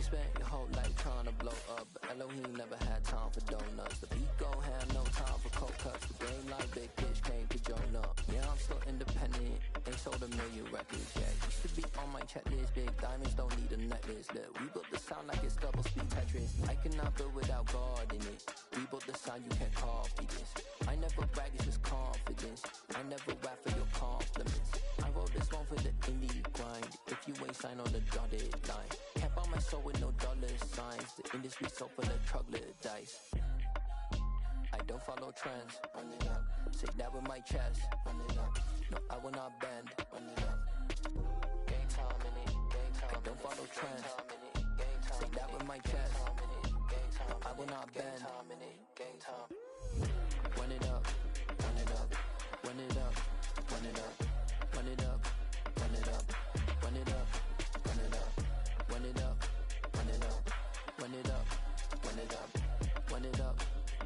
spent your whole life trying to blow up, but Elohim never had time for donuts. The beat gon' have no time for cold cuts. The game like Big Fish came to join up. Yeah, I'm still independent, ain't sold a million records yet. Used to be on my checklist, big diamonds don't need a necklace. Look, we built the sound like it's double speed Tetris. I cannot build without God in it. We built the sound, you can't copy this. I never brag, it's just confidence. I never rap for your compliments. I wrote this one for the indie grind. If you ain't signed on the dotted line, can't buy my soul with no dollar signs. The industry so full of troglodytes. I don't follow trends. Run it up. Say that with my chest. Run it up. No, I will not bend. Run it up. Game time in it. Game time. I don't follow trends. Say that with my chest. No, I will not bend. Game time. Run it up. Run it up. Run it up. Run it up. Run it up. Run it up. Run it up. Run it up. Run it up. Run it up. Run it up. Run it up. Run it up.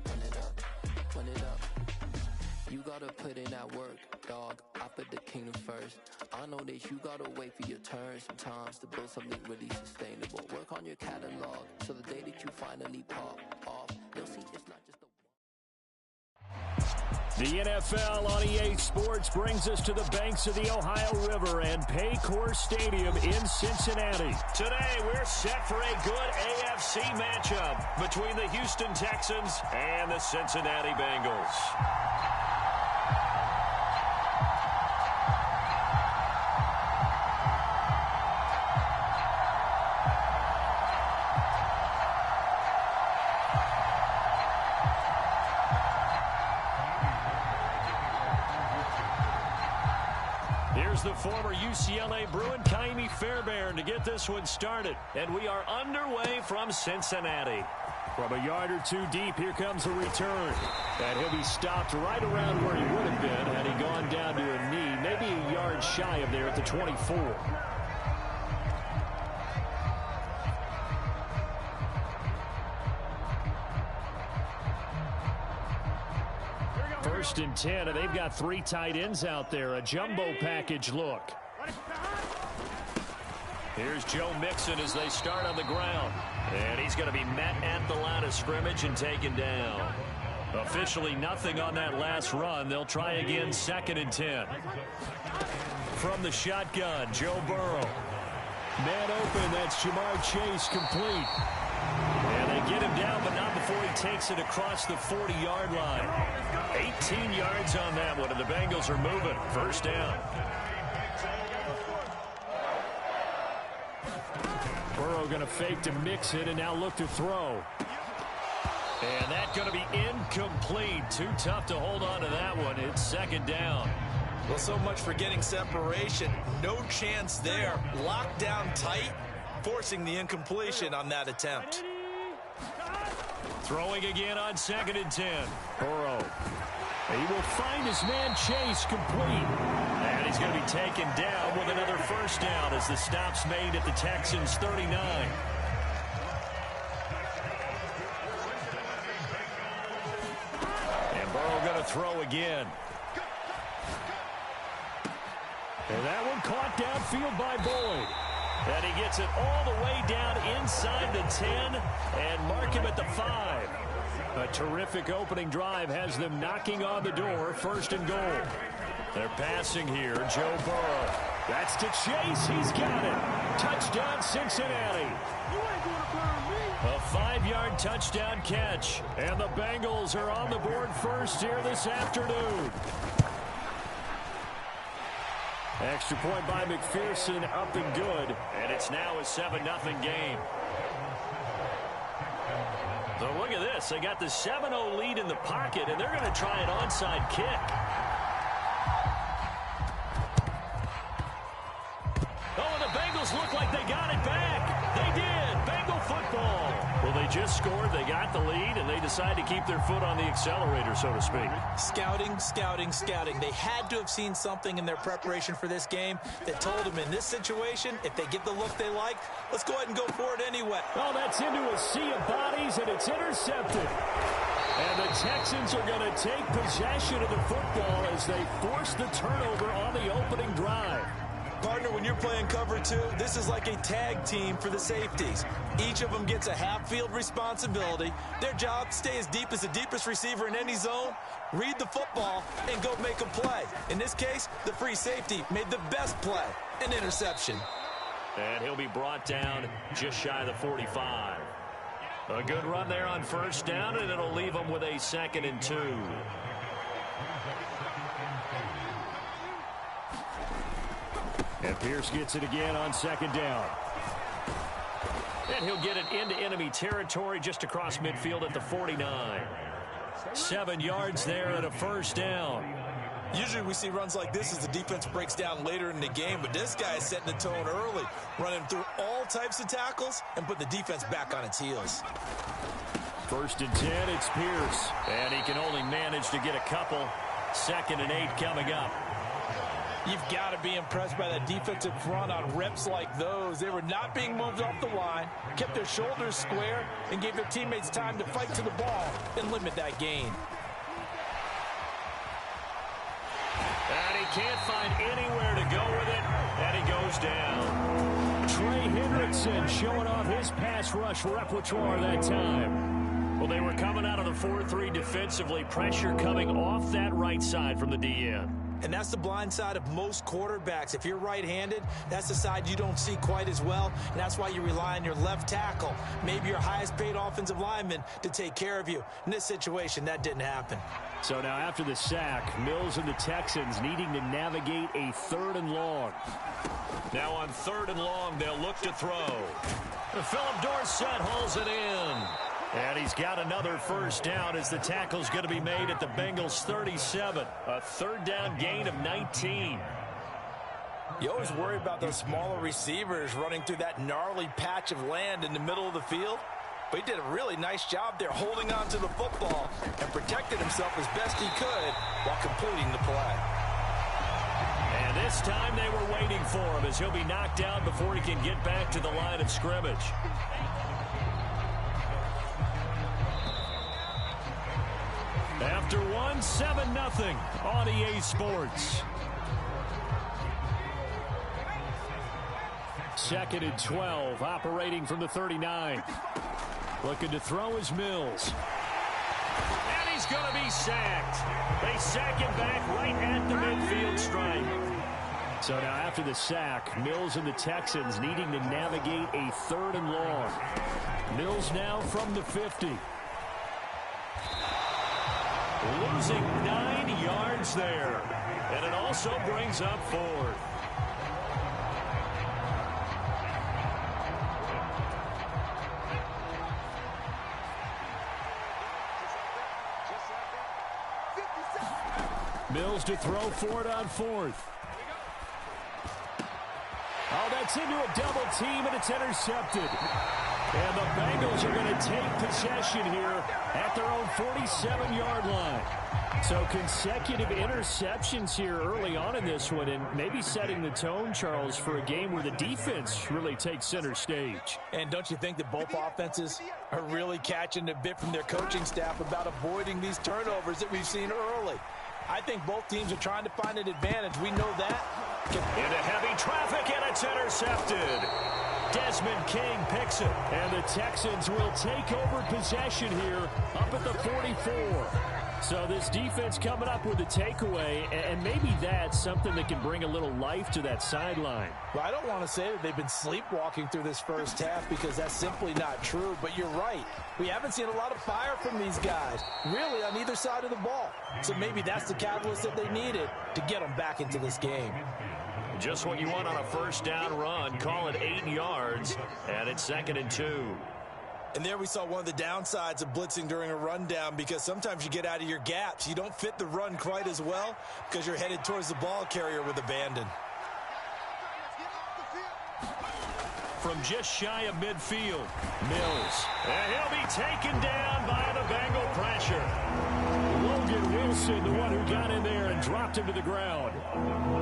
Run it up. Run it up. You gotta put in that work, dog. I put the kingdom first. I know that you gotta wait for your turn sometimes to build something really sustainable. Work on your catalog so the day that you finally pop off, you'll see it's not just a The NFL on EA Sports brings us to the banks of the Ohio River and Paycor Stadium in Cincinnati. Today, we're set for a good AFC matchup between the Houston Texans and the Cincinnati Bengals. Here's the former UCLA Bruin, Kaimi Fairbairn, to get this one started. And we are underway from Cincinnati. From a yard or two deep, here comes a return. And he'll be stopped right around where he would have been had he gone down to a knee, maybe a yard shy of there at the 24. First and 10, and they've got three tight ends out there. A jumbo package look. Here's Joe Mixon as they start on the ground. And he's going to be met at the line of scrimmage and taken down. Officially nothing on that last run. They'll try again, 2nd and 10. From the shotgun, Joe Burrow. Man open, that's Jamar Chase, complete. And they get him down, but not before he takes it across the 40-yard line. 18 yards on that one, and the Bengals are moving. First down. Burrow going to fake to mix it and now look to throw. And that's going to be incomplete. Too tough to hold on to that one. It's 2nd down. Well, so much for getting separation. No chance there. Locked down tight, forcing the incompletion on that attempt. Throwing again on 2nd and 10. Burrow. He will find his man Chase, complete. And he's going to be taken down with another first down as the stop's made at the Texans' 39. And Burrow going to throw again. And that one caught downfield by Boyd. And he gets it all the way down inside the 10 and mark him at the 5. A terrific opening drive has them knocking on the door, 1st and goal. They're passing here, Joe Burrow. That's to Chase, he's got it. Touchdown, Cincinnati. A 5-yard touchdown catch. And the Bengals are on the board first here this afternoon. Extra point by McPherson, up and good. And it's now a 7-0 game. So look at this. They got the 7-0 lead in the pocket, and they're going to try an onside kick. Oh, and the Bengals look like they got it back. They did. Bengal football. Well, they just scored. They got the lead, and they decide to keep their foot on the accelerator, so to speak. Scouting, scouting, scouting. They had to have seen something in their preparation for this game that told them in this situation, if they get the look they like, let's go ahead and go for it anyway. Oh, that's into a sea of bodies, and it's intercepted. And the Texans are going to take possession of the football as they force the turnover on the opening drive. Partner, Partner, when you're playing cover two, this is like a tag team for the safeties. Each of them gets a half-field responsibility. Their job, stay as deep as the deepest receiver in any zone, read the football, and go make a play. In this case, the free safety made the best play, an interception. And he'll be brought down just shy of the 45. A good run there on first down, and it'll leave them with a 2nd and 2. And Pierce gets it again on 2nd down. And he'll get it into enemy territory just across midfield at the 49. 7 yards there and a first down. Usually we see runs like this as the defense breaks down later in the game, but this guy is setting the tone early, running through all types of tackles and put the defense back on its heels. 1st and 10, it's Pierce. And he can only manage to get a couple. 2nd and 8 coming up. You've got to be impressed by that defensive front on reps like those. They were not being moved off the line, kept their shoulders square, and gave their teammates time to fight to the ball and limit that gain. And he can't find anywhere to go with it, and he goes down. Trey Hendrickson showing off his pass rush repertoire that time. Well, they were coming out of the 4-3 defensively, pressure coming off that right side from the DN. And that's the blind side of most quarterbacks. If you're right-handed, that's the side you don't see quite as well, and that's why you rely on your left tackle, maybe your highest-paid offensive lineman, to take care of you. In this situation, that didn't happen. So now after the sack, Mills and the Texans needing to navigate a 3rd and long. Now on 3rd and long, they'll look to throw. Philip Dorsett hauls it in. And he's got another first down as the tackle's going to be made at the Bengals 37. A 3rd down gain of 19. You always worry about those smaller receivers running through that gnarly patch of land in the middle of the field. But he did a really nice job there holding on to the football and protected himself as best he could while completing the play. And this time they were waiting for him as he'll be knocked down before he can get back to the line of scrimmage. After 7-0 on EA Sports. 2nd and 12, operating from the 39. Looking to throw is Mills. And he's going to be sacked. They sack him back right at the midfield stripe. So now after the sack, Mills and the Texans needing to navigate a 3rd and long. Mills now from the 50. Losing 9 yards there. And it also brings up 4th. Mills to throw for it on 4th. Oh, that's into a double team, and it's intercepted. And the Bengals are going to take possession here at their own 47-yard line. So consecutive interceptions here early on in this one, and maybe setting the tone, Charles, for a game where the defense really takes center stage. And don't you think that both offenses are really catching a bit from their coaching staff about avoiding these turnovers that we've seen early? I think both teams are trying to find an advantage. We know that. Into heavy traffic, and it's intercepted. Desmond King picks it, and the Texans will take over possession here up at the 44. So this defense coming up with a takeaway, and maybe that's something that can bring a little life to that sideline. Well, I don't want to say that they've been sleepwalking through this first half because that's simply not true, but you're right. We haven't seen a lot of fire from these guys, really, on either side of the ball. So maybe that's the catalyst that they needed to get them back into this game. Just what you want on a first down run. Call it 8 yards, and it's 2nd and 2. And there we saw one of the downsides of blitzing during a rundown, because sometimes you get out of your gaps. You don't fit the run quite as well because you're headed towards the ball carrier with abandon. From just shy of midfield, Mills. And he'll be taken down by the Bengal pressure. Logan Wilson, the one who got in there and dropped him to the ground.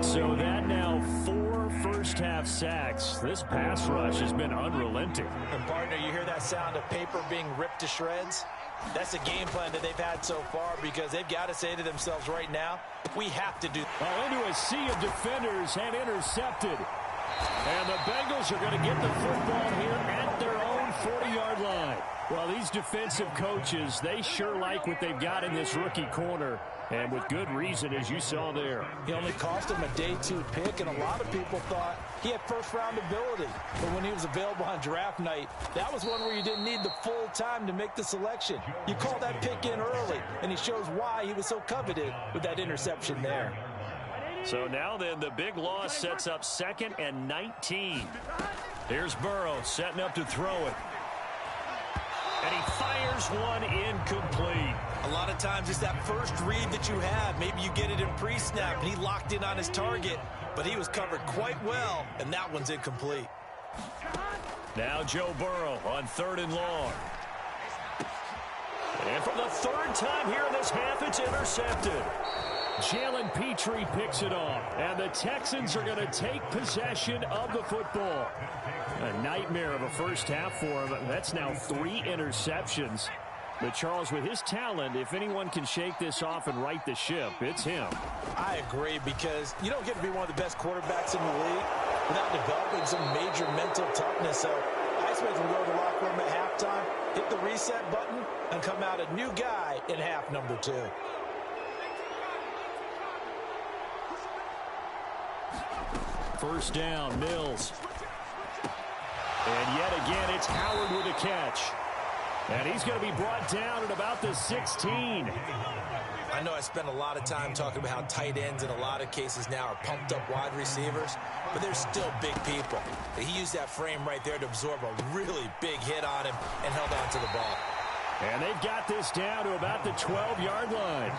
So that now 4 first-half sacks. This pass rush has been unrelenting. And, partner, you hear that sound of paper being ripped to shreds? That's a game plan that they've had so far, because they've got to say to themselves right now, we have to do. Into a sea of defenders and intercepted. And the Bengals are going to get the football here at their own 40-yard line. Well, these defensive coaches, they sure like what they've got in this rookie corner. And with good reason, as you saw there. He only cost him a day 2 pick, and a lot of people thought he had first-round ability. But when he was available on draft night, that was one where you didn't need the full time to make the selection. You call that pick in early, and he shows why he was so coveted with that interception there. So now then, the big loss sets up 2nd and 19. Here's Burrow setting up to throw it. And he fires one incomplete. A lot of times it's that first read that you have. Maybe you get it in pre-snap, and he locked in on his target, but he was covered quite well, and that one's incomplete. Now Joe Burrow on 3rd and long. And for the 3rd time here in this half, it's intercepted. Jalen Petrie picks it off, and the Texans are going to take possession of the football. A nightmare of a first half for him. That's now 3 interceptions. But Charles, with his talent, if anyone can shake this off and right the ship, it's him. I agree, because you don't get to be one of the best quarterbacks in the league without developing some major mental toughness. So Highsmith will go to the locker room at halftime, hit the reset button, and come out a new guy in half number 2. First down, Mills. And yet again, it's Howard with a catch. And he's going to be brought down at about the 16. I know I spent a lot of time talking about how tight ends in a lot of cases now are pumped up wide receivers, but they're still big people. He used that frame right there to absorb a really big hit on him and held on to the ball. And they've got this down to about the 12-yard line.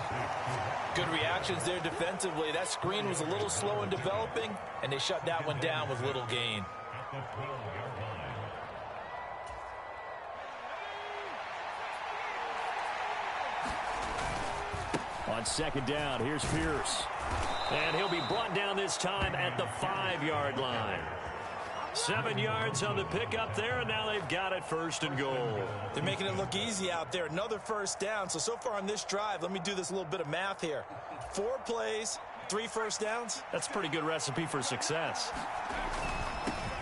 Good reactions there defensively. That screen was a little slow in developing, and they shut that one down with little gain. On 2nd down, here's Pierce. And he'll be brought down this time at the 5-yard line. 7 yards on the pickup there, and now they've got it 1st and goal. They're making it look easy out there. Another first down. So far on this drive, let me do this little bit of math here. 4 plays, 3 first downs. That's a pretty good recipe for success.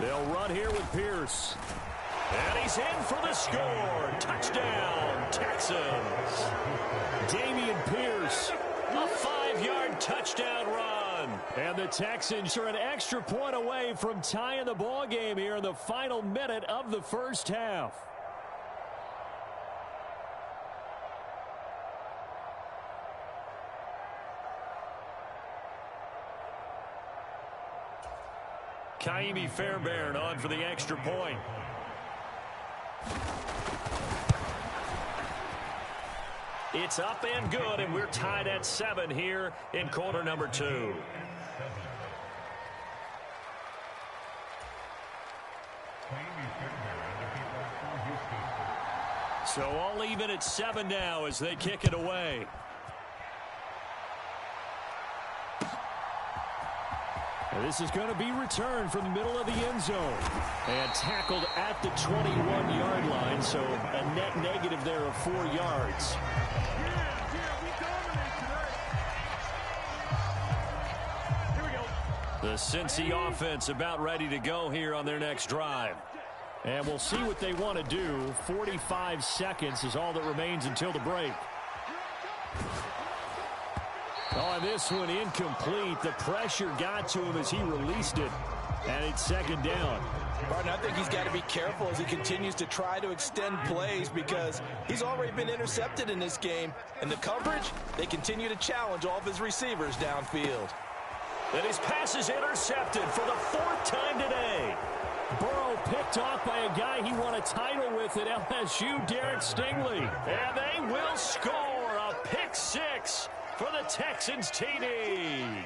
They'll run here with Pierce. And he's in for the score. Touchdown, Texans. Dameon Pierce, a 5-yard touchdown run. And the Texans are an extra point away from tying the ball game here in the final minute of the first half. Kaimi Fairbairn on for the extra point. It's up and good, and we're tied at 7 here in quarter number 2. So all even at 7 now as they kick it away. And this is going to be returned from the middle of the end zone. And tackled at the 21-yard line, so a net negative there of 4 yards. The Cincy offense about ready to go here on their next drive. And we'll see what they want to do. 45 seconds is all that remains until the break. Oh, and this one incomplete. The pressure got to him as he released it. And it's 2nd down. Barton, I think he's got to be careful as he continues to try to extend plays because he's already been intercepted in this game. And the coverage, they continue to challenge all of his receivers downfield. And his pass is intercepted for the 4th time today. Burrow picked off by a guy he won a title with at LSU, Derek Stingley. And they will score a pick 6 for the Texans TD.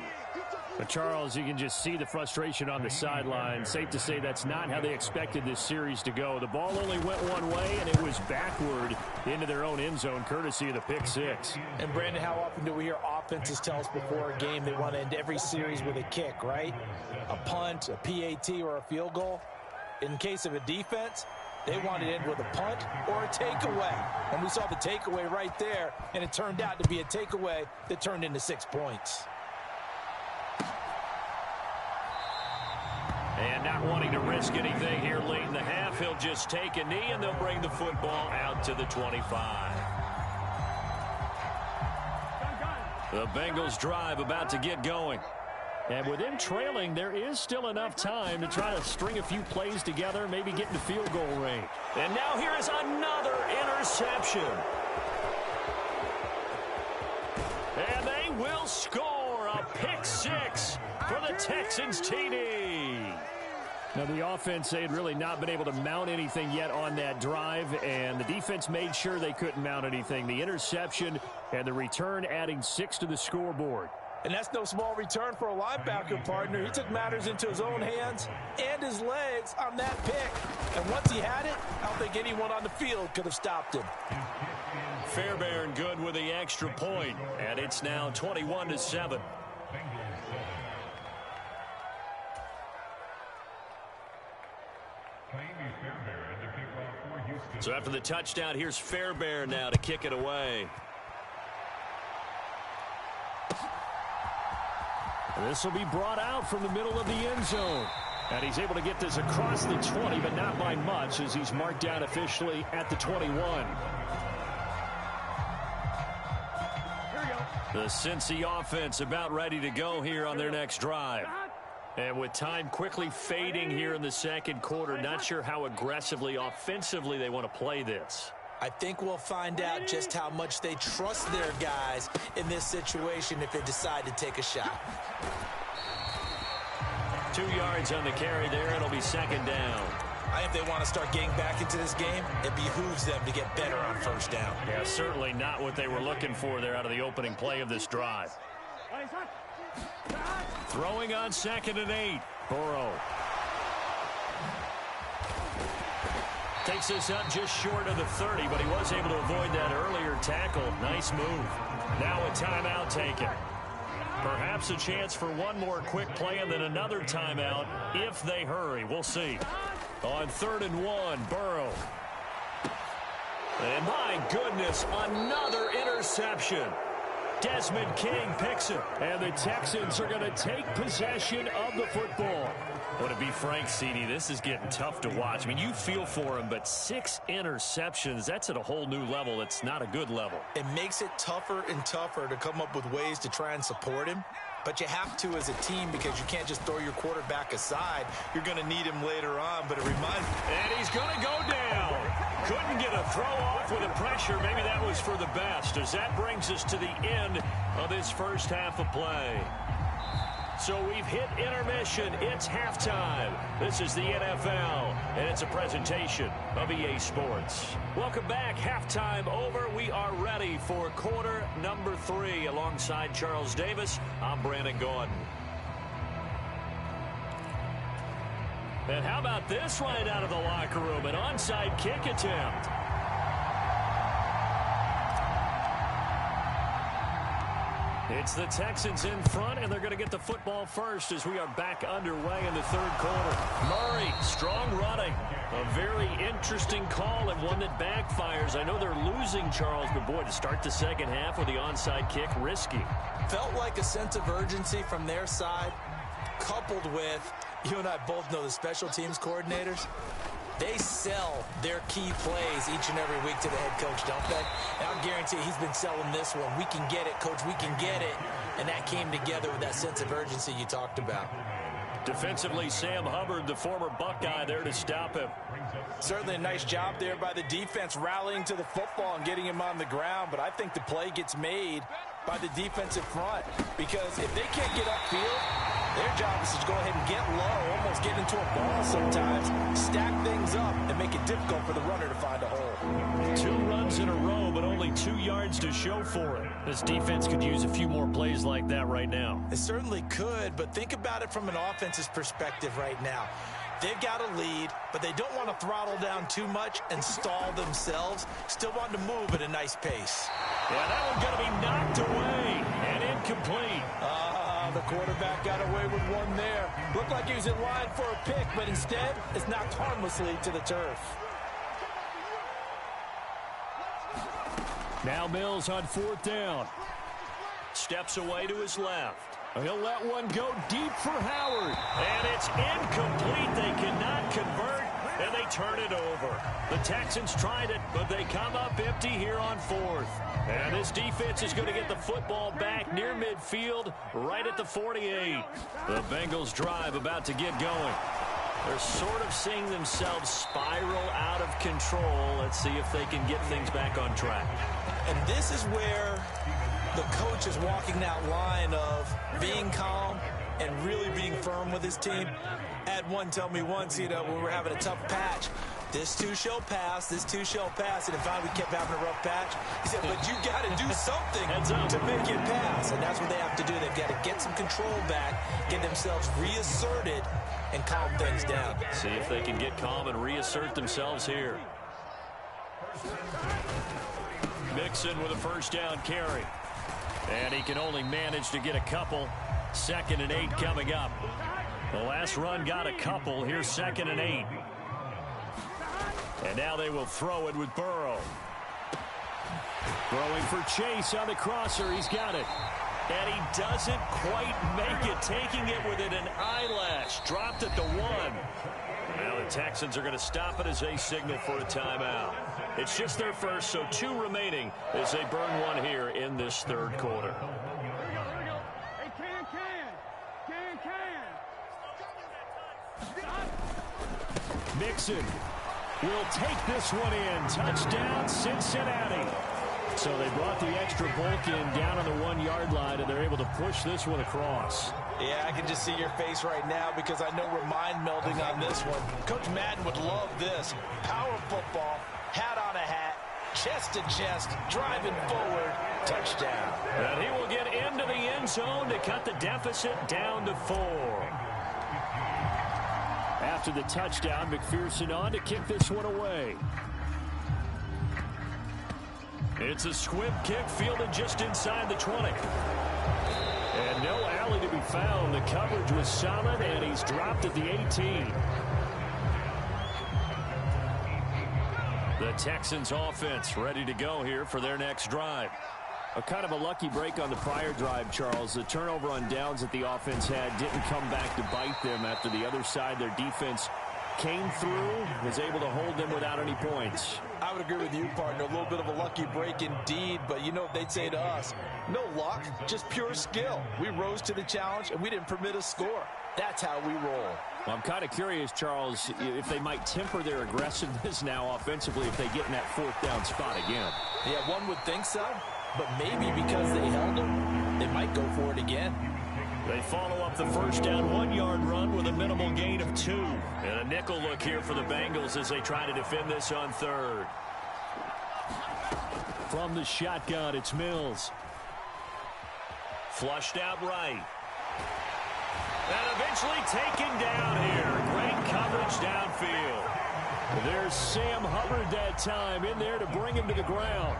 But Charles, you can just see the frustration on the sideline. Safe to say that's not how they expected this series to go. The ball only went one way, and it was backward into their own end zone, courtesy of the pick 6. And, Brandon, how often do we hear offenses tell us before a game they want to end every series with a kick, right? A punt, a PAT, or a field goal. In case of a defense, they want to end with a punt or a takeaway. And we saw the takeaway right there, and it turned out to be a takeaway that turned into 6 points. And not wanting to risk anything here late in the half, he'll just take a knee, and they'll bring the football out to the 25. The Bengals drive about to get going. And with them trailing, there is still enough time to try to string a few plays together, maybe get into field goal range. And now here is another interception. And they will score a pick six for the Texans TD. Now, the offense, they had really not been able to mount anything yet on that drive, and the defense made sure they couldn't mount anything. The interception and the return adding 6 to the scoreboard. And that's no small return for a linebacker, partner. He took matters into his own hands and his legs on that pick. And once he had it, I don't think anyone on the field could have stopped him. Fairbairn good with the extra point, and it's now 21-7. So after the touchdown, here's Fairbairn now to kick it away. And this will be brought out from the middle of the end zone. And he's able to get this across the 20, but not by much, as he's marked down officially at the 21. The Cincy offense about ready to go here on their next drive. And with time quickly fading here in the second quarter, not sure how aggressively, offensively they want to play this. I think we'll find out just how much they trust their guys in this situation if they decide to take a shot. 2 yards on the carry there. It'll be second down. I think they want to start getting back into this game. It behooves them to get better on first down. Yeah, certainly not what they were looking for there out of the opening play of this drive. Throwing on 2nd and 8. Burrow. Takes this up just short of the 30, but he was able to avoid that earlier tackle. Nice move. Now a timeout taken. Perhaps a chance for one more quick play and then another timeout if they hurry. We'll see. On 3rd and 1, Burrow. And my goodness, another interception. Desmond King picks it. And the Texans are going to take possession of the football. Would it be Frank Cini? This is getting tough to watch. I mean, you feel for him, but 6 interceptions, that's at a whole new level. It's not a good level. It makes it tougher and tougher to come up with ways to try and support him. But you have to as a team because you can't just throw your quarterback aside. You're going to need him later on, but it reminds me. And he's going to go down. Couldn't get a throw off with the pressure. Maybe that was for the best, as that brings us to the end of this first half of play. So we've hit intermission. It's halftime. This is the NFL, and it's a presentation of EA Sports. Welcome back. Halftime over. We are ready for quarter number 3. Alongside Charles Davis, I'm Brandon Gordon. And how about this right out of the locker room? An onside kick attempt. It's the Texans in front, and they're going to get the football first as we are back underway in the third quarter. Murray, strong running. A very interesting call and one that backfires. I know they're losing, Charles, but boy, to start the second half with the onside kick, risky. Felt like a sense of urgency from their side, coupled with, you and I both know the special teams coordinators. They sell their key plays each and every week to the head coach, don't they? And I'll guarantee he's been selling this one. We can get it, coach, we can get it. And that came together with that sense of urgency you talked about. Defensively, Sam Hubbard, the former Buckeye, there to stop him. Certainly a nice job there by the defense rallying to the football and getting him on the ground. But I think the play gets made by the defensive front, because if they can't get upfield, their job is to go ahead and get low, almost get into a ball sometimes, stack things up, and make it difficult for the runner to find a hole. 2 runs in a row, but only 2 yards to show for it. This defense could use a few more plays like that right now. It certainly could, but think about it from an offense's perspective right now. They've got a lead, but they don't want to throttle down too much and stall themselves. Still want to move at a nice pace. Yeah, that one's going to be knocked away and incomplete. The quarterback got away with one there. Looked like he was in line for a pick, but instead, it's knocked harmlessly to the turf. Now Mills on 4th down. Steps away to his left. He'll let one go deep for Howard. And it's incomplete. They cannot convert, and they turn it over. The Texans tried it, but they come up empty here on fourth. And this defense is going to get the football back near midfield, right at the 48. The Bengals drive about to get going. They're sort of seeing themselves spiral out of control. Let's see if they can get things back on track. And this is where the coach is walking that line of being calm and really being firm with his team. I had one tell me once, when we were having a tough patch, this too shall pass, this too shall pass. And finally we kept having a rough patch. He said, but you got to do something to make it pass. And that's what they have to do. They've got to get some control back, get themselves reasserted, and calm things down. See if they can get calm and reassert themselves here. Mixon with a first down carry. And he can only manage to get a couple. 2nd and 8 coming up. The last run got a couple. Here's 2nd and 8. And now they will throw it with Burrow. Throwing for Chase on the crosser. He's got it. And he doesn't quite make it. Taking it within an eyelash. Dropped at the 1. Now the Texans are going to stop it as they signal for a timeout. It's just their first, so 2 remaining as they burn one here in this third quarter. Mixon will take this one in. Touchdown, Cincinnati. So they brought the extra bulk in down on the 1-yard line, and they're able to push this one across. Yeah, I can just see your face right now because I know we're mind melding on this one. Coach Madden would love this. Power football, hat on a hat, chest to chest, driving forward, touchdown. And he will get into the end zone to cut the deficit down to 4. After the touchdown, McPherson on to kick this one away. It's a squib kick fielded just inside the 20. And no alley to be found. The coverage was solid, and he's dropped at the 18. The Texans offense ready to go here for their next drive. A kind of a lucky break on the prior drive, Charles. The turnover on downs that the offense had didn't come back to bite them after the other side. Their defense came through, was able to hold them without any points. I would agree with you, partner. A little bit of a lucky break indeed, but you know what they'd say to us? No luck, just pure skill. We rose to the challenge, and we didn't permit a score. That's how we roll. Well, I'm kind of curious, Charles, if they might temper their aggressiveness now offensively if they get in that 4th down spot again. Yeah, one would think so, but maybe because they held them, they might go for it again. They follow up the first down 1-yard run with a minimal gain of 2. And a nickel look here for the Bengals as they try to defend this on 3rd. From the shotgun, it's Mills. Flushed out right. And eventually taken down here. Great coverage downfield. There's Sam Hubbard that time in there to bring him to the ground.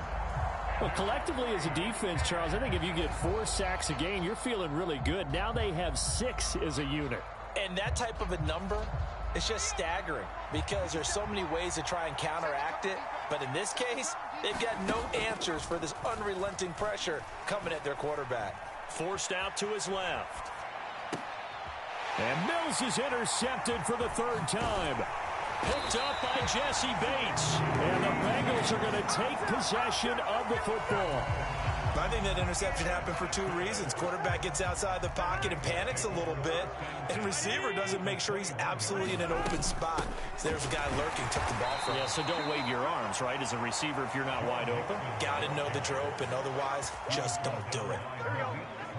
Well, collectively as a defense, Charles, I think if you get 4 sacks a game, you're feeling really good. Now they have 6 as a unit. And that type of a number, it's just staggering because there's so many ways to try and counteract it. But in this case, they've got no answers for this unrelenting pressure coming at their quarterback. Forced out to his left. And Mills is intercepted for the 3rd time. Picked up by Jesse Bates. And the Bengals are going to take possession of the football. I think that interception happened for 2 reasons. Quarterback gets outside the pocket and panics a little bit. And receiver doesn't make sure he's absolutely in an open spot. So there's a guy lurking, took the ball from him. Yeah, so don't wave your arms, right, as a receiver if you're not wide open. Got to know that you're open. Otherwise, just don't do it.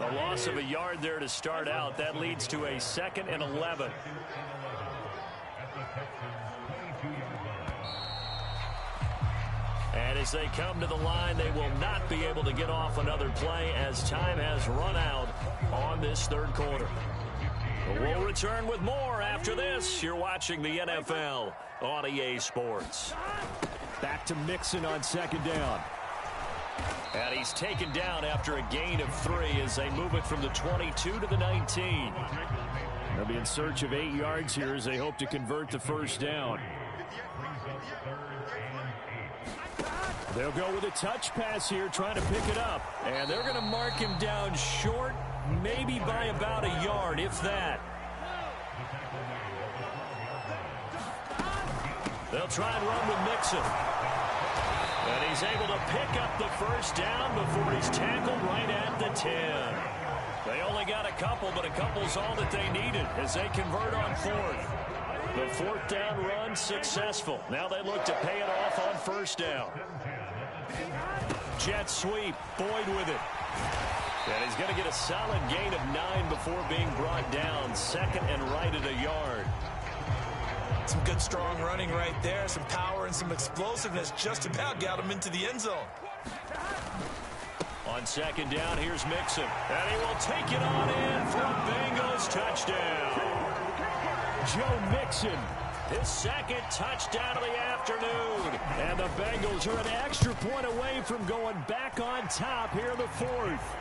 A loss of a yard there to start out. That leads to a 2nd and 11. And as they come to the line, they will not be able to get off another play as time has run out on this 3rd quarter. We'll return with more after this. You're watching the NFL on EA Sports. Back to Mixon on 2nd down. And he's taken down after a gain of 3 as they move it from the 22 to the 19. They'll be in search of 8 yards here as they hope to convert the first down. They'll go with a touch pass here, trying to pick it up. And they're going to mark him down short maybe by about a yard, if that. They'll try and run with Mixon. And he's able to pick up the first down before he's tackled right at the 10. They only got a couple, but a couple's all that they needed as they convert on fourth. The fourth down run successful. Now they look to pay it off on first down. Jet sweep. Boyd with it. And he's going to get a solid gain of 9 before being brought down. Second and right at a yard. Some good strong running right there. Some power and some explosiveness. Just about got him into the end zone. On second down, here's Mixon. And he will take it on in for a Bengals touchdown. Joe Mixon, his second touchdown of the afternoon. And the Bengals are an extra point away from going back on top here in the fourth.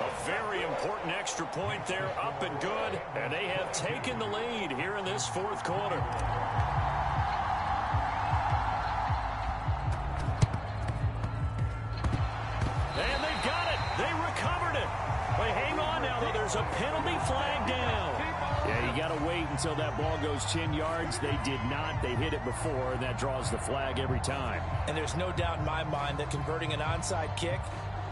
A very important extra point there, up and good. And they have taken the lead here in this fourth quarter. And they've got it. They recovered it. They hang on now, though. There's a penalty flag down. Yeah, you got to wait until that ball goes 10 yards. They did not. They hit it before, and that draws the flag every time. And there's no doubt in my mind that converting an onside kick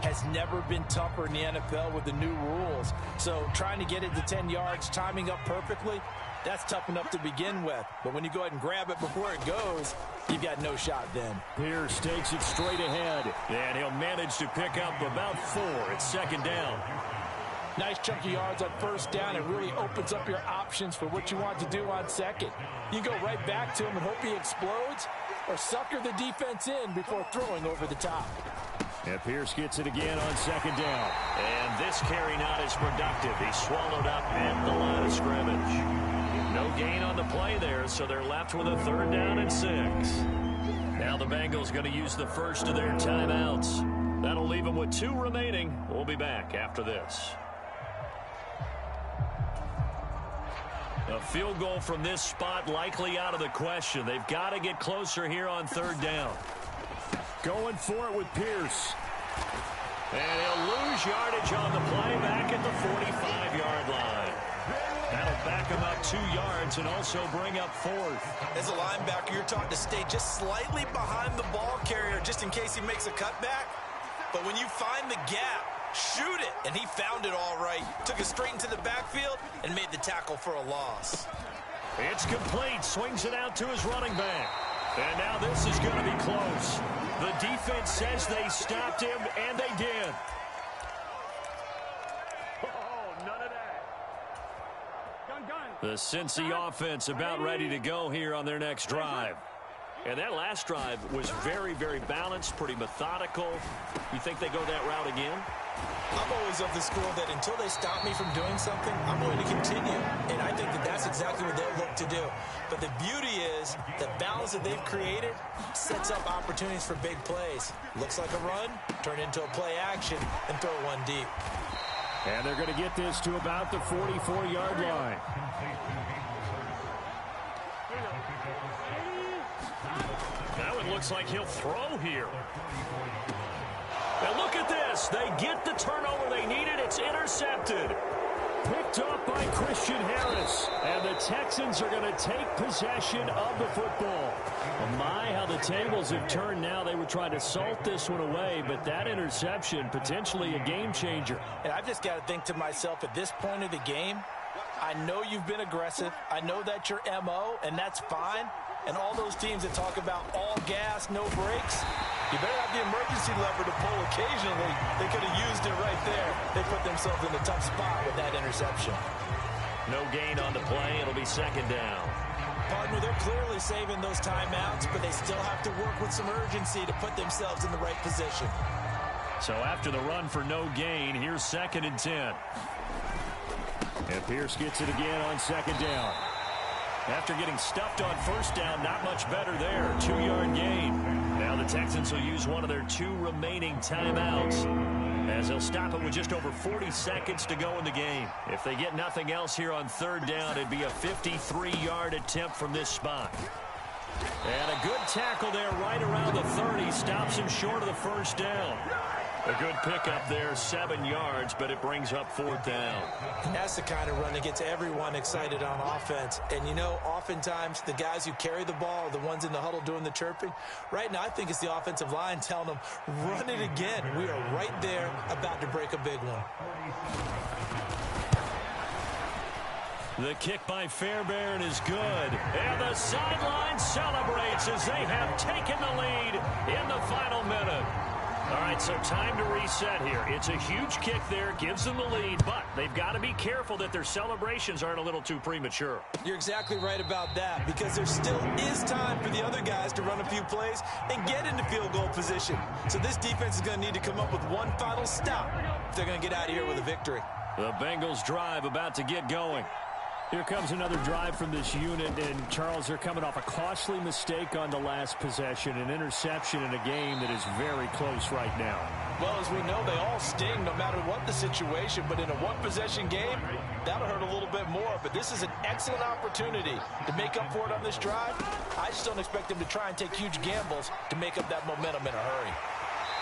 has never been tougher in the NFL with the new rules. So trying to get it to 10 yards, timing up perfectly, that's tough enough to begin with. But when you go ahead and grab it before it goes, you've got no shot then. Pierce takes it straight ahead, and he'll manage to pick up about 4 at second down. Nice chunky yards on first down. It really opens up your options for what you want to do on second. You go right back to him and hope he explodes, or sucker the defense in before throwing over the top. And Pierce gets it again on second down. And this carry not as productive. He's swallowed up at the line of scrimmage. No gain on the play there, so they're left with a third down and 6. Now the Bengals going to use the first of their timeouts. That'll leave them with 2 remaining. We'll be back after this. A field goal from this spot likely out of the question. They've got to get closer here on third down. Going for it with Pierce. And he'll lose yardage on the play back at the 45-yard line. That'll back him up 2 yards and also bring up fourth. As a linebacker, you're taught to stay just slightly behind the ball carrier just in case he makes a cutback. But when you find the gap, shoot it. And he found it all right. Took it straight into the backfield and made the tackle for a loss. It's complete. Swings it out to his running back. And now this is going to be close. The defense says they stopped him, and they did. Oh, none of that. The Cincy offense about ready to go here on their next drive. And that last drive was very, very balanced, pretty methodical. You think they go that route again? I'm always of the school that until they stop me from doing something, I'm going to continue. And I think that that's exactly what they'll look to do. But the beauty is the balance that they've created sets up opportunities for big plays. Looks like a run, turn into a play action, and throw one deep. And they're going to get this to about the 44-yard line. Now it looks like he'll throw here. And look at this. They get the turnover they needed. It's intercepted. Picked up by Christian Harris. And the Texans are going to take possession of the football. Oh my, how the tables have turned now. They were trying to salt this one away, but that interception, potentially a game changer. And I've just got to think to myself, at this point of the game, I know you've been aggressive. I know that's your MO, and that's fine. And all those teams that talk about all gas, no brakes, you better have the emergency lever to pull occasionally. They could have used it right there. They put themselves in a tough spot with that interception. No gain on the play. It'll be second down. Partner, they're clearly saving those timeouts, but they still have to work with some urgency to put themselves in the right position. So after the run for no gain, here's second and 10. And Pierce gets it again on second down. After getting stuffed on first down, not much better there. 2-yard gain. Now the Texans will use one of their 2 remaining timeouts as they'll stop it with just over 40 seconds to go in the game. If they get nothing else here on third down, it'd be a 53-yard attempt from this spot. And a good tackle there right around the 30 stops him short of the first down. A good pickup there, 7 yards, but it brings up 4th down. That's the kind of run that gets everyone excited on offense. And, you know, oftentimes the guys who carry the ball are the ones in the huddle doing the chirping. Right now, I think it's the offensive line telling them, run it again. We are right there about to break a big one. The kick by Fairbairn is good. And the sideline celebrates as they have taken the lead in the final minute. All right, so time to reset here. It's a huge kick there, gives them the lead, but they've got to be careful that their celebrations aren't a little too premature. You're exactly right about that, because there still is time for the other guys to run a few plays and get into field goal position. So this defense is going to need to come up with one final stop if they're going to get out of here with a victory. The Bengals drive about to get going. Here comes another drive from this unit, and Charles, they're coming off a costly mistake on the last possession, an interception in a game that is very close right now. Well, as we know, they all sting no matter what the situation, but in a one-possession game, that'll hurt a little bit more. But this is an excellent opportunity to make up for it on this drive. I just don't expect them to try and take huge gambles to make up that momentum in a hurry.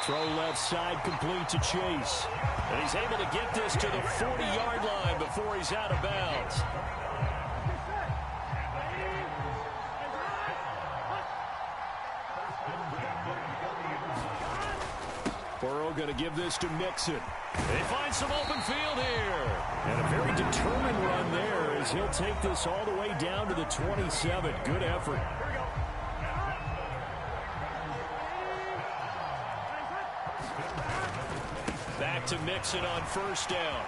Throw left side complete to Chase. And he's able to get this to the 40-yard line before he's out of bounds. Burrow going to give this to Mixon. They find some open field here. And a very determined run there as he'll take this all the way down to the 27. Good effort. Back to Mixon on 1st down.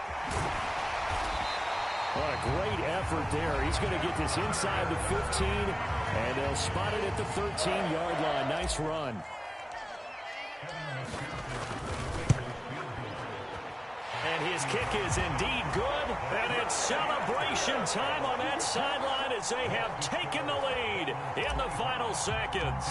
What a great effort there. He's going to get this inside the 15, and they'll spot it at the 13-yard line. Nice run. And his kick is indeed good, and it's celebration time on that sideline as they have taken the lead in the final seconds.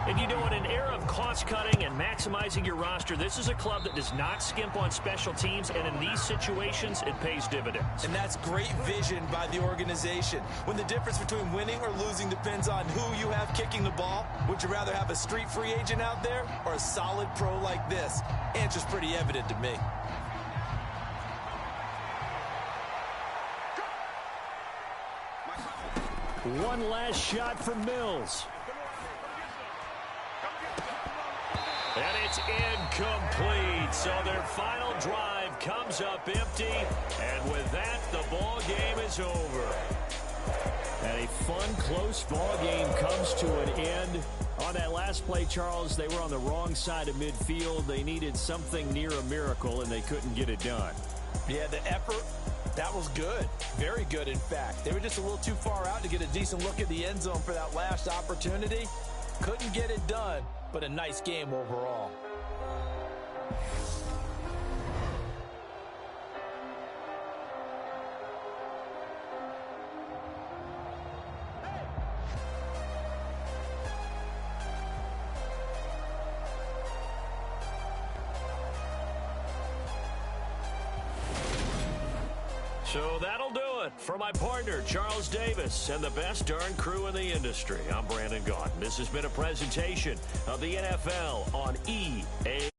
And you know, in an era of cost-cutting and maximizing your roster, this is a club that does not skimp on special teams, and in these situations, it pays dividends. And that's great vision by the organization. When the difference between winning or losing depends on who you have kicking the ball, would you rather have a street free agent out there or a solid pro like this? Answer's pretty evident to me. One last shot from Mills. And it's incomplete. So their final drive comes up empty. And with that, the ball game is over. And a fun, close ball game comes to an end. On that last play, Charles, they were on the wrong side of midfield. They needed something near a miracle, and they couldn't get it done. Yeah, the effort, that was good. Very good, in fact. They were just a little too far out to get a decent look at the end zone for that last opportunity. Couldn't get it done, but a nice game overall. So that'll do it for my partner, Charles Davis, and the best darn crew in the industry. I'm Brandon Gaudin. This has been a presentation of the NFL on EA.